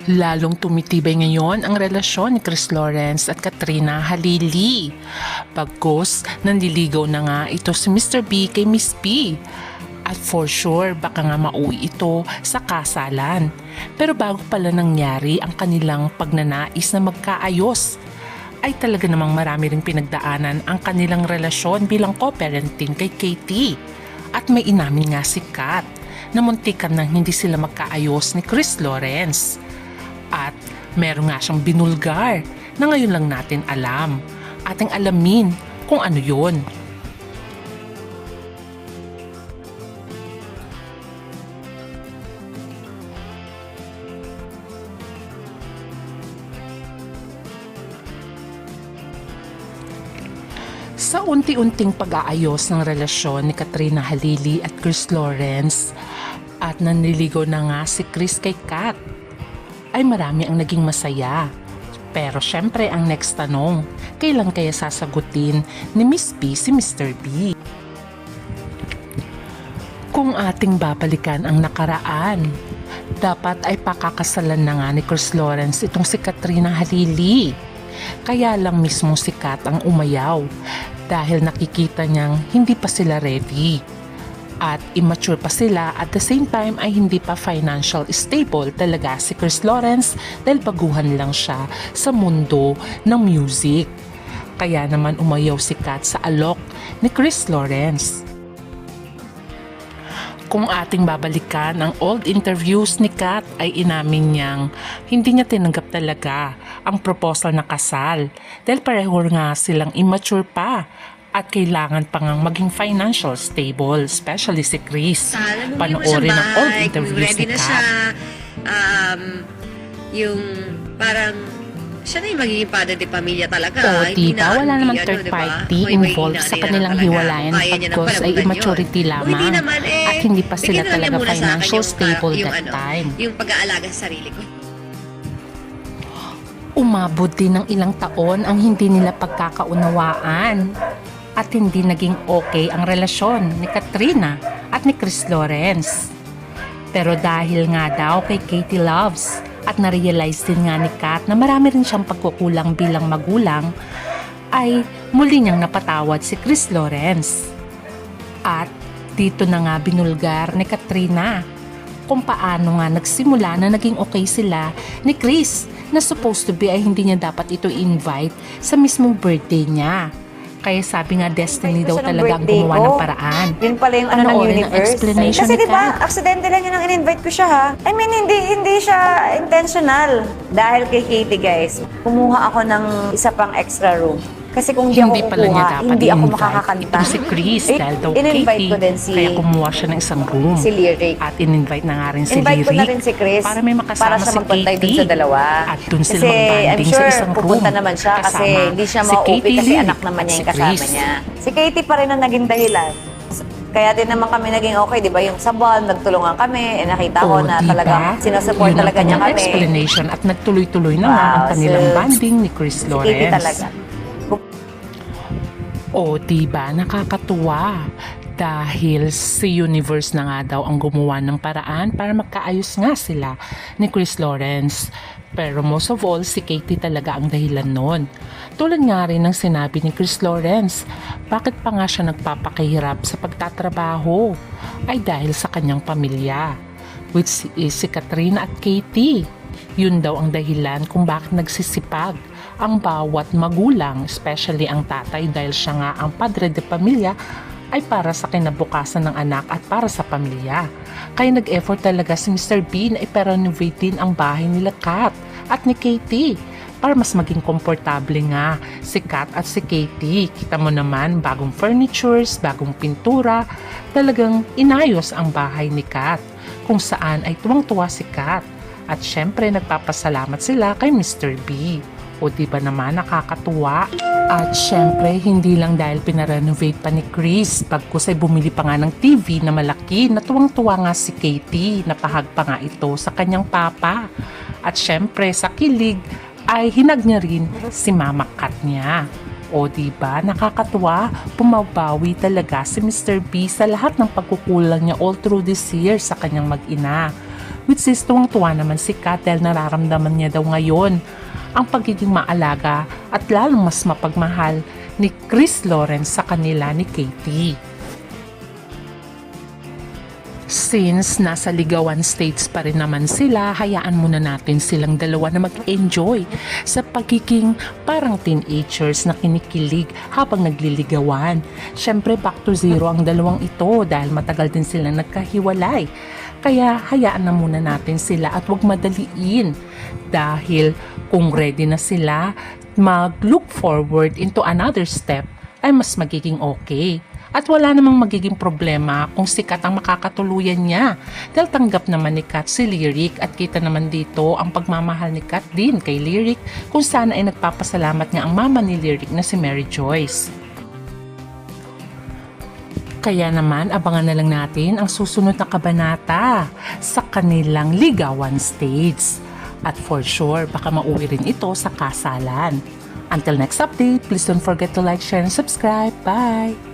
Lalong tumitibay ngayon ang relasyon ni Chris Lawrence at Katrina Halili. Bagkus, nanliligaw na nga ito si Mr. B kay Miss B. At for sure, baka nga mauwi ito sa kasalan. Pero bago pala nangyari ang kanilang pagnanais na magkaayos, ay talaga namang marami ring pinagdaanan ang kanilang relasyon bilang co-parenting kay Katie. At may inamin nga si Kat na muntikan nang hindi sila magkaayos ni Chris Lawrence. At meron nga siyang binulgar na ngayon lang natin alam. Ating alamin kung ano yun. Sa unti-unting pag-aayos ng relasyon ni Katrina Halili at Chris Lawrence at nanliligaw na nga si Chris kay Kat, ay marami ang naging masaya. Pero syempre ang next tanong, kailan kaya sasagutin ni Miss B si Mr. B? Kung ating babalikan ang nakaraan, dapat ay pakakasalan na nga ni Chris Lawrence itong si Katrina Halili. Kaya lang mismo si Kat ang umayaw dahil nakikita niyang hindi pa sila ready. At immature pa sila at the same time ay hindi pa financial stable talaga si Chris Lawrence dahil baguhan lang siya sa mundo ng music. Kaya naman umayaw si Kat sa alok ni Chris Lawrence. Kung ating babalikan ang old interviews ni Kat ay inamin niyang hindi niya tinanggap talaga ang proposal na kasal dahil pareho nga silang immature pa at kailangan pa ngang maging financial stable, especially si Chris. Panoorin ang old interviews ni Kat. Yung parang siya na yung magiging padre de pamilya talaga. O diba, wala namang third party involved sa kanilang hiwalayan pagkos ay immaturity lamang at hindi pa sila talaga financial stable that time. Yung pag-aalaga sa sarili ko. Umabot din ng ilang taon ang hindi nila pagkakaunawaan at hindi naging okay ang relasyon ni Katrina at ni Chris Lawrence. Pero dahil nga daw kay Katie Loves at na-realize din nga ni Kat na marami rin siyang pagkukulang bilang magulang, ay muli niyang napatawad si Chris Lawrence. At dito na nga binulgar ni Katrina kung paano nga nagsimula na naging okay sila ni Chris na supposed to be ay hindi niya dapat ito invite sa mismong birthday niya. Kaya sabi nga destiny daw talaga ang gumawa ng paraan. Yun pala yung ano ng Panoorin ang universe. explanation Kasi ni diba, Kat. aksidente lang yun ang in-invite ko siya ha. I mean, hindi siya intentional. Dahil kay Katie guys, kumuha ako ng isa pang extra room. Kasi kung Hindi ako pala niya kukuha, dapat hindi ako i-invite makakakanta. itong si Chris dahil daw in-invite Katie, ko din si, kaya kumuha siya ng isang room. si Lyric. At in-invite na nga rin si Invite ko Lyric na rin si Chris para may makasama para siya si magpantay dun Katie. sa dalawa. At dun sila Kasi I'm mag-banding sure sa isang room. pupunta naman siya kasi Kasama hindi siya si mauuwi Katie, kasi Lyric anak naman at niya si yung kasama Chris. niya. Si Katie pa rin ang naging dahilan. Kaya din naman kami naging okay, di ba? Yung sa buwan, nagtulungan kami, nakita ko na diba? talaga sinusupport Yun ang talaga niya kanyang kami. explanation at nagtuloy-tuloy na nga ang Wow, kanilang sis. banding ni Chris Si Katie Lawrence. talaga. O diba, nakakatuwa dahil si Universe na nga daw ang gumawa ng paraan para magkaayos nga sila ni Chris Lawrence. Pero most of all, si Katie talaga ang dahilan nun. Tulad nga rin ng sinabi ni Chris Lawrence, bakit pa nga siya nagpapakahirap sa pagtatrabaho? Ay dahil sa kanyang pamilya, which is si Katrina at Katie. Yun daw ang dahilan kung bakit nagsisipag ang bawat magulang, especially ang tatay dahil siya nga ang padre de pamilya, ay para sa kinabukasan ng anak at para sa pamilya. Kaya nag-effort talaga si Mr. B na ipa-renovate din ang bahay nila Kat at ni Katie para mas maging komportable nga si Kat at si Katie. Kita mo naman, bagong furnitures, bagong pintura, talagang inayos ang bahay ni Kat kung saan ay tuwang-tuwa si Kat. At syempre nagpapasalamat sila kay Mr. B. O diba naman nakakatuwa? At syempre hindi lang dahil pinarenovate pa ni Chris, pagkus ay bumili pa nga ng TV na malaki, natuwang-tuwa nga si Katie, napahag pa nga ito sa kanyang papa. At syempre sa kilig ay hinag niya rin si Mama Kat niya. O diba, nakakatuwa, pumabawi talaga si Mr. B sa lahat ng pagkukulang niya all through this year sa kanyang mag-ina. Which is tuwang-tuwa naman si Kat dahil nararamdaman niya daw ngayon ang pagiging maalaga at lalong mas mapagmahal ni Chris Lawrence sa kanila ni Katie. Since nasa ligawan states pa rin naman sila, hayaan muna natin silang dalawa na mag-enjoy sa pagiging parang teenagers na kinikilig habang nagliligawan. Syempre back to zero ang dalawang ito dahil matagal din silang nagkahiwalay. Kaya hayaan na muna natin sila at huwag madaliin dahil kung ready na sila mag-look forward into another step ay mas magiging okay. At wala namang magiging problema kung si Kat ang makakatuluyan niya. Dahil tanggap naman ni Kat si Lyric at kita naman dito ang pagmamahal ni Kat din kay Lyric kung saan ay nagpapasalamat nga ang mama ni Lyric na si Mary Joyce. Kaya naman abangan na lang natin ang susunod na kabanata sa kanilang ligawan stage. At for sure baka mauwi rin ito sa kasalan. Until next update, please don't forget to like, share, and subscribe. Bye!